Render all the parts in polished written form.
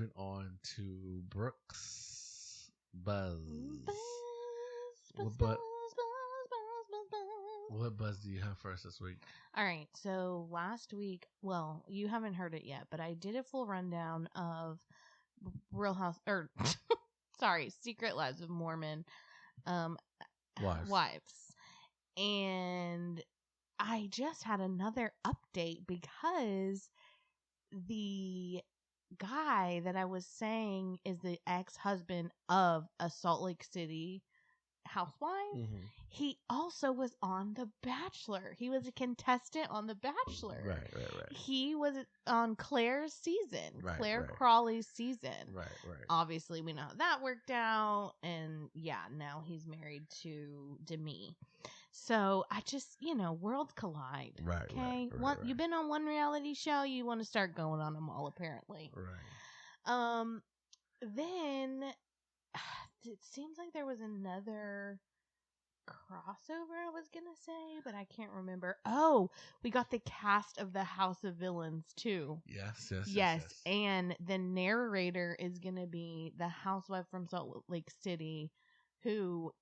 moving on to Brookes Buzz. What buzz do you have for us this week? All right. So last week, well, you haven't heard it yet, but I did a full rundown of Secret Lives of Mormon wives. And I just had another update because the guy that I was saying is the ex-husband of a Salt Lake City housewife, he also was on The Bachelor. He was a contestant on The Bachelor. Right. He was on Claire's season, Claire Crawley's season. Right. Obviously, we know how that worked out, and yeah, now he's married to Demi. So I just, worlds collide. Right. You've been on one reality show, you want to start going on them all, apparently. Right. Then it seems like there was another crossover I was gonna say, but I can't remember. Oh, we got the cast of the House of Villains too. Yes. And the narrator is gonna be the housewife from Salt Lake City who,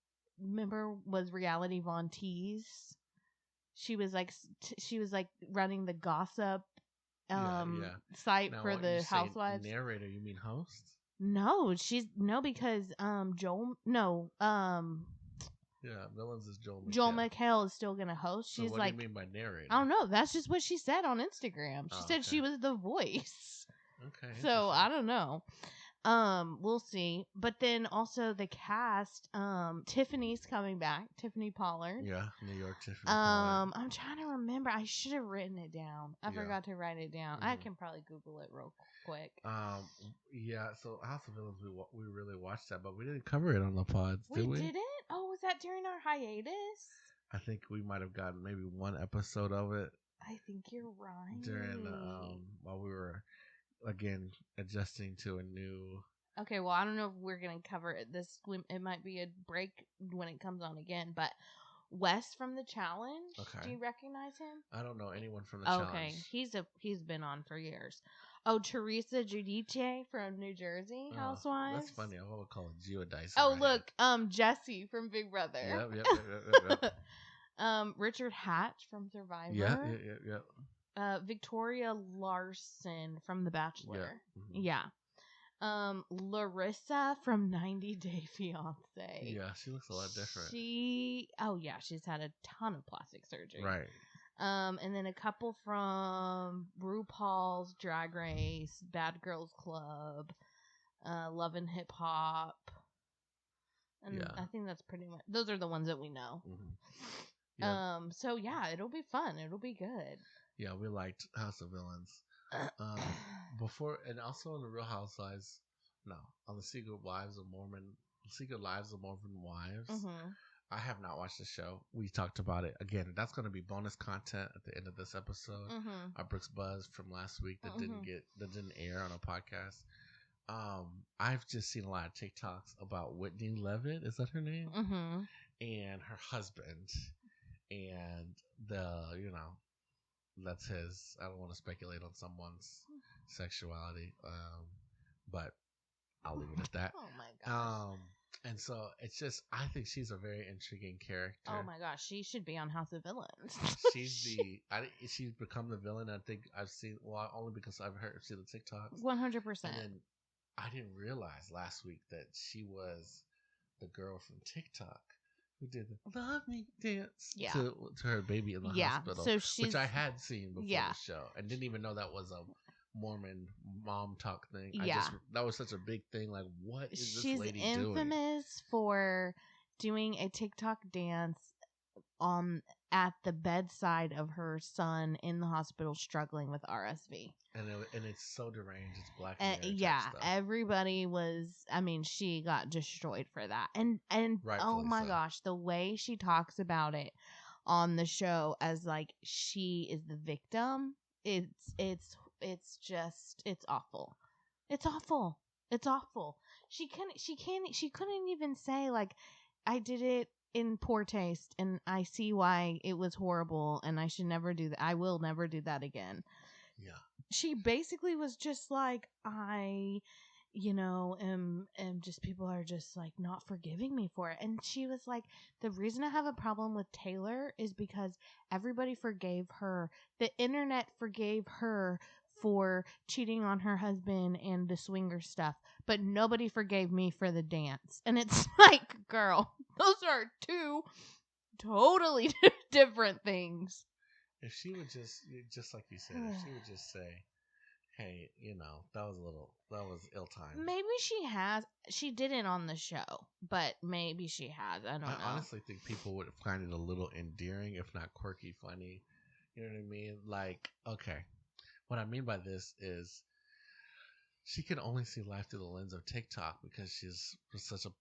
remember, was Reality Von Teese. She was like running the gossip site now, for the housewives. Narrator, you mean host? No, because Joel. No, yeah, Villains is Joel McHale. Joel McHale is still gonna host. She's so what do you mean by narrator? I don't know. That's just what she said on Instagram. She said she was the voice. Okay. So I don't know. We'll see. But then also the cast, Tiffany's coming back. Tiffany Pollard. Yeah, New York Tiffany Pollard. I'm trying to remember. I should have written it down. I forgot to write it down. I can probably Google it real quick. Yeah. So House of Villains, we really watched that, but we didn't cover it on the pods, did we? We didn't? Oh, was that during our hiatus? I think we might have gotten maybe one episode of it. I think you're right. During while we were again adjusting to a new. Okay, well, I don't know if we're gonna cover it. It might be a break when it comes on again. But Wes from The Challenge. Okay. Do you recognize him? I don't know anyone from The Challenge. Okay, he's been on for years. Oh, Teresa Giudice from New Jersey Housewives. That's funny. I would call it Giudice. Oh, look, Jesse from Big Brother. Yep. Richard Hatch from Survivor. Yeah. Victoria Larson from The Bachelor. Yeah. Larissa from 90 Day Fiancé. Yeah, she looks a lot different. She's had a ton of plastic surgery. Right. And then a couple from RuPaul's Drag Race, Bad Girls Club, Love and Hip Hop. And I think that's pretty much, those are the ones that we know. Yeah. So yeah, it'll be fun. It'll be good. Yeah, we liked House of Villains. Before, and also on the Real Housewives, on the Secret Lives of Mormon Wives. I have not watched the show. We talked about it again. That's going to be bonus content at the end of this episode. Our Brooks Buzz from last week that didn't air on a podcast. I've just seen a lot of TikToks about Whitney Leavitt. Is that her name? And her husband, and that's his. I don't want to speculate on someone's sexuality, but I'll leave it at that. Oh my gosh. And so it's just, I think she's a very intriguing character. Oh my gosh, she should be on House of Villains. She's become the villain. I think I've seen, only because I've seen the TikToks. 100%. And then I didn't realize last week that she was the girl from TikTok who did the Love Me Dance to her baby in the hospital, which I had seen before the show and didn't even know that was a Mormon mom talk thing. That was such a big thing. Like, what is this lady doing? She's infamous for doing a TikTok dance at the bedside of her son in the hospital struggling with RSV. And it's so deranged. It's Black Mirror stuff. Everybody was. I mean, she got destroyed for that. And oh my gosh, the way she talks about it on the show as like she is the victim. It's just, it's awful. It's awful. It's awful. She couldn't even say like, I did it in poor taste and I see why it was horrible and I should never do that. I will never do that again. Yeah. She basically was just like, and just people are just like not forgiving me for it. And she was like, the reason I have a problem with Taylor is because everybody forgave her. The internet forgave her for cheating on her husband and the swinger stuff, but nobody forgave me for the dance. And it's like, girl, those are two totally different things. If she would just like you said, if she would just say, hey, that was ill-timed. Maybe she didn't on the show, but maybe she has. I don't know. I honestly think people would find it a little endearing, if not quirky, funny. You know what I mean? Like, okay. What I mean by this is she can only see life through the lens of TikTok because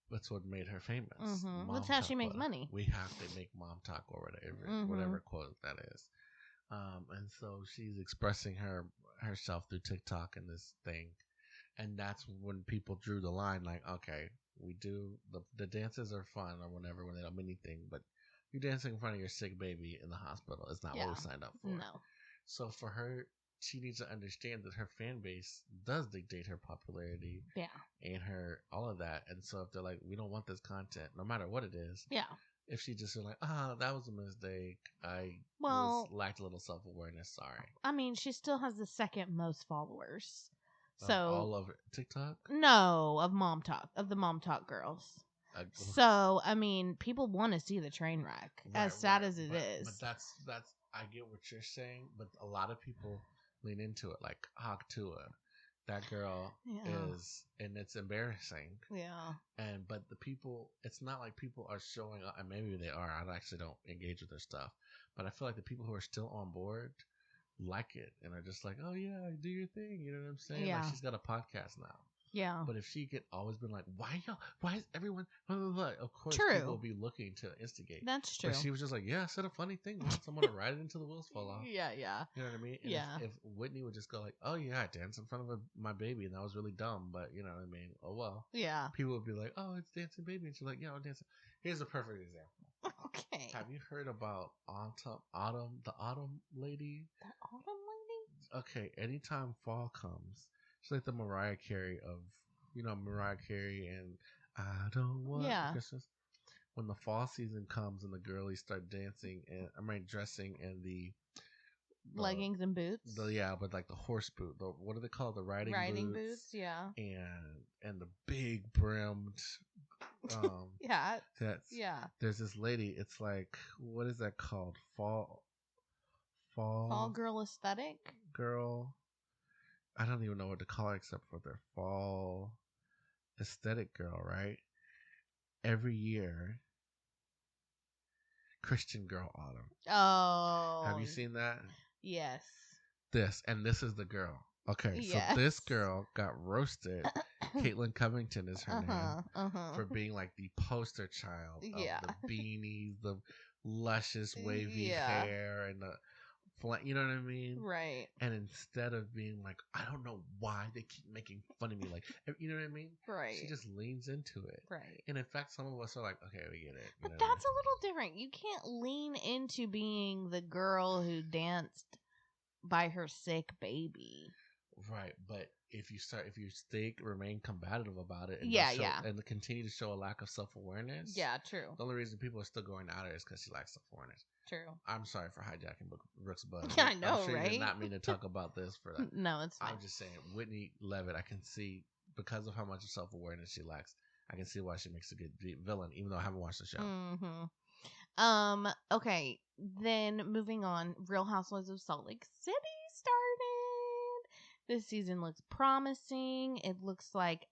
that's what made her famous. Mm-hmm. That's how she makes money. We have to make mom talk or whatever quote that is. And so she's expressing herself through TikTok and this thing. And that's when people drew the line, like, okay, we do, the dances are fun or whatever when they don't mean anything, but you dancing in front of your sick baby in the hospital is not what we signed up for. No. So for her, she needs to understand that her fan base does dictate her popularity. Yeah. And all of that. And so if they're like, we don't want this content, no matter what it is. Yeah. If she just was like, that was a mistake. I lacked a little self-awareness. Sorry. I mean, she still has the second most followers. So all over TikTok? No, of the Mom Talk girls. So, I mean, people want to see the train wreck, as sad as it is. But that's I get what you're saying, but a lot of people lean into it, like Haktua. That girl is, and it's embarrassing. Yeah. But the people, it's not like people are showing up, and maybe they are. I actually don't engage with their stuff, but I feel like the people who are still on board like it and are just like, oh yeah, do your thing. You know what I'm saying? Yeah. Like she's got a podcast now. Yeah. But if she could always been like, why is everyone, blah, blah, blah. Of course, people will be looking to instigate. That's true. But she was just like, yeah, I said a funny thing. I want someone to ride it until the wheels fall off. Yeah. You know what I mean? And yeah. If Whitney would just go like, oh yeah, I danced in front of my baby and that was really dumb, but you know what I mean? Oh well. Yeah. People would be like, oh, it's Dancing Baby. And she's like, yeah, I'm dancing. Here's a perfect example. Okay. Have you heard about Autumn, the Autumn lady? The Autumn lady? Okay, anytime fall comes, she's like the Mariah Carey of, Mariah Carey and I Don't Want Christmas. When the fall season comes and the girlies start dancing and dressing in the leggings and boots. But like the horse boot. What do they call it? The riding boots. Yeah. And the big brimmed. Yeah. There's this lady. It's like, what is that called? Fall girl aesthetic. Girl. I don't even know what to call it except for their fall aesthetic girl, right? Every year, Christian Girl Autumn. Oh. Have you seen that? Yes. This is the girl. Okay, so this girl got roasted. Caitlin Covington is her name. For being like the poster child of the beanies, the luscious wavy hair, and the you know what I mean? Right. And instead of being like, I don't know why they keep making fun of me, like, you know what I mean? Right. She just leans into it. Right. And in fact, some of us are like, okay, we get it. But that's a little different. You can't lean into being the girl who danced by her sick baby. Right. But if you remain combative about it and and continue to show a lack of self-awareness. Yeah, true. The only reason people are still going at her is because she lacks self-awareness. True. I'm sorry for hijacking Brooke's buzz. Yeah, I know, I'm sure right? You did not mean to talk about this for that. No, it's fine. I'm just saying, Whitney Leavitt, I can see, because of how much self-awareness she lacks, I can see why she makes a good villain, even though I haven't watched the show. Mm-hmm. Okay, then moving on, Real Housewives of Salt Lake City started. This season looks promising. It looks like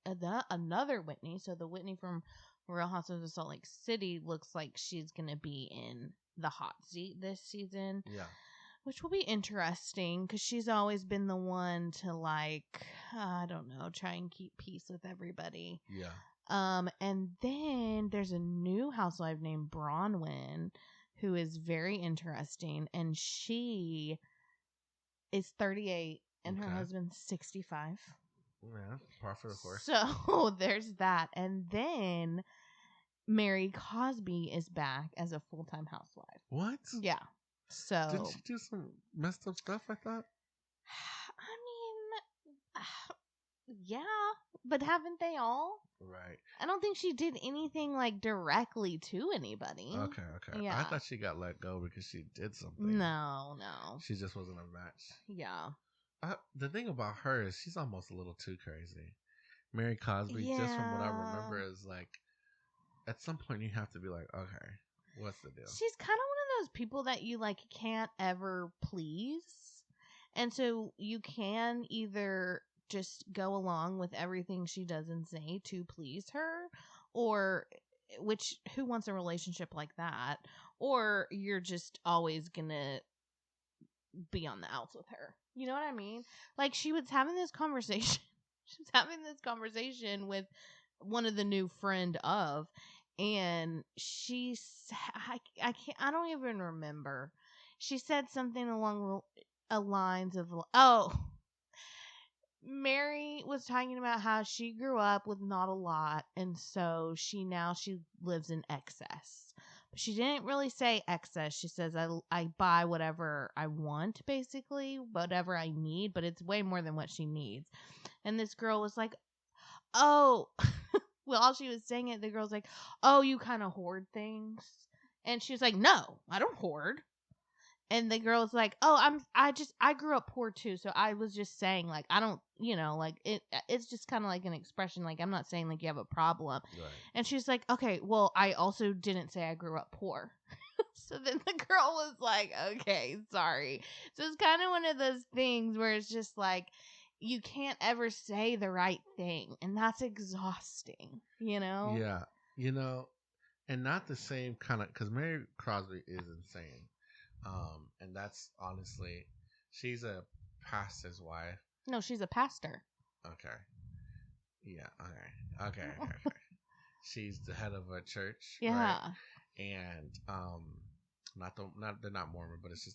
another Whitney. So the Whitney from Real Housewives of Salt Lake City looks like she's going to be in the hot seat this season. Yeah. Which will be interesting because she's always been the one to, like, I don't know, try and keep peace with everybody. Yeah. And then there's a new housewife named Bronwyn who is very interesting, and she is 38 and her husband's 65. Yeah, par for the course. So there's that. And then Mary Cosby is back as a full-time housewife. What? Yeah. So didn't she do some messed up stuff, I thought? I mean, Yeah, but haven't they all? Right. I don't think she did anything like directly to anybody. Okay. Yeah. I thought she got let go because she did something. No. She just wasn't a match. Yeah. The thing about her is she's almost a little too crazy. Mary Cosby, Yeah. just from what I remember, is like, at some point you have to be like, okay, what's the deal? She's kind of one of those people that you like can't ever please. And so you can either just go along with everything she does and say to please her, or which who wants a relationship like that? Or you're just always gonna be on the outs with her. You know what I mean? Like she was having this conversation. She was having this conversation with one of the new friend of, and I don't even remember. She said something along the lines of, oh, Mary was talking about how she grew up with not a lot, and so she lives in excess. But she didn't really say excess. She says I buy whatever I want, basically, whatever I need, but it's way more than what she needs. And this girl was like, "Oh," while she was saying it, the girl's like, "Oh, you kind of hoard things," and she was like, "No, I don't hoard." And the girl's like, "Oh, I grew up poor too, so I was just saying, like, I don't, like it's just kind of like an expression, like I'm not saying like you have a problem." Right. And she's like, "Okay, well, I also didn't say I grew up poor." So then the girl was like, "Okay, sorry." So it's kind of one of those things where it's just like you can't ever say the right thing, and that's exhausting, Yeah, and not the same kind of, because Mary Crosby is insane. And that's honestly, she's a pastor's wife. No, she's a pastor. Okay. Yeah. Okay. She's the head of a church, Yeah. right? And they're not Mormon, but it's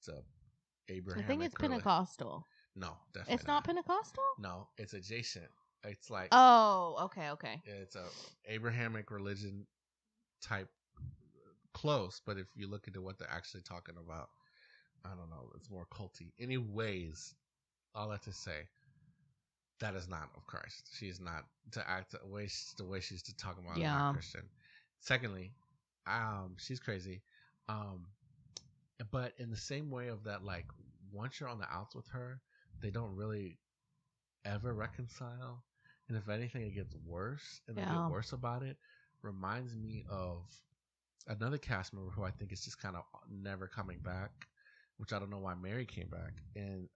a Abrahamic. I think it's Pentecostal. No, definitely. It's not Pentecostal? No, it's adjacent. It's like, oh, okay. It's a Abrahamic religion type, close, but if you look into what they're actually talking about, I don't know, it's more culty. Anyways, all that to say, that is not of Christ. She is not to act the way she's to talk about not Christian. Secondly, she's crazy. But in the same way of that, like, once you're on the outs with her, they don't really ever reconcile. And if anything, it gets worse, and they get worse about it. Reminds me of another cast member who I think is just kind of never coming back, which I don't know why Mary came back. And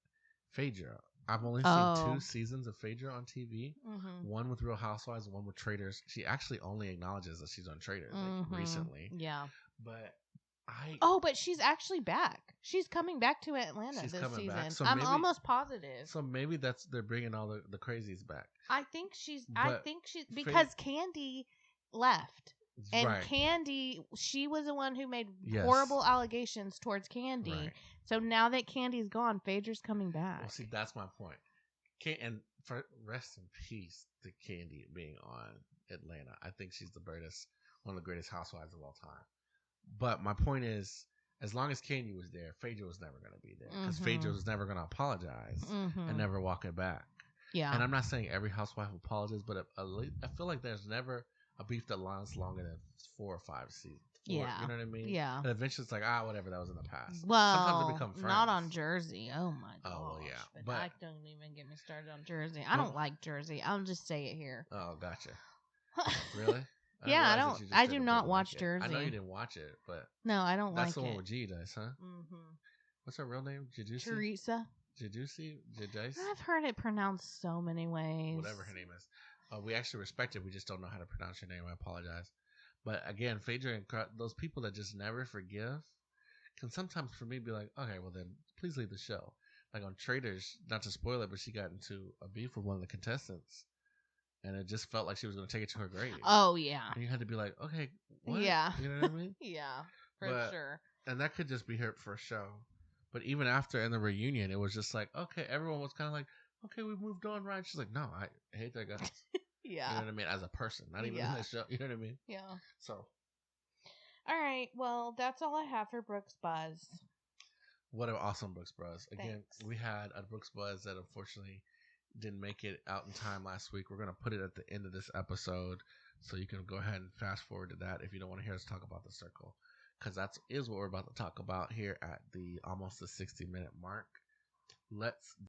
Phaedra. I've only seen 2 seasons of Phaedra on TV. Mm-hmm. One with Real Housewives, one with Traitors. She actually only acknowledges that she's on Traitors recently. Yeah. But but she's actually back. She's coming back to Atlanta this season. Back. So I'm almost positive. So maybe they're bringing all the crazies back. I think she's because Candy left. And right. Candy, she was the one who made horrible allegations towards Candy. Right. So now that Candy's gone, Phaedra's coming back. Well, see, that's my point. And rest in peace to Candy being on Atlanta. I think she's one of the greatest housewives of all time. But my point is, as long as Candy was there, Phaedra was never going to be there. Because Phaedra was never going to apologize and never walk it back. Yeah. And I'm not saying every housewife apologizes, but I feel like there's never a beef that lasts longer than 4 or 5 seasons. Yeah. You know what I mean? Yeah. And eventually it's like, whatever, that was in the past. Well, sometimes they become friends. Not on Jersey. Oh my gosh. Oh, well, yeah. But I don't even get me started on Jersey. I don't like Jersey. I'll just say it here. Oh, gotcha. Really? Yeah, I do not watch Jersey. I know you didn't watch it, but no, I don't like it. That's the one with G does, huh? Mm-hmm. What's her real name? Jadusi? Teresa. Jadusi? Jadice? I've heard it pronounced so many ways. Whatever her name is. We actually respect it. We just don't know how to pronounce your name. I apologize. But again, Phaedra and those people that just never forgive can sometimes, for me, be like, okay, well then, please leave the show. Like on Traitors, not to spoil it, but she got into a beef with one of the contestants. And it just felt like she was going to take it to her grave. Oh, yeah. And you had to be like, okay, what? Yeah. You know what I mean? Yeah, for sure. And that could just be her for a show. But even after in the reunion, it was just like, okay, everyone was kind of like, okay, we moved on, right? She's like, no, I hate that guy. Yeah. You know what I mean? As a person, not even in the show. You know what I mean? Yeah. So. All right. Well, that's all I have for Brookes Buzz. What an awesome Brookes Buzz. Again, Thanks. we had a Brookes Buzz that unfortunately didn't make it out in time last week, we're going to put it at the end of this episode. So you can go ahead and fast forward to that if you don't want to hear us talk about the circle. Because that is what we're about to talk about here at the almost the 60-minute mark. Let's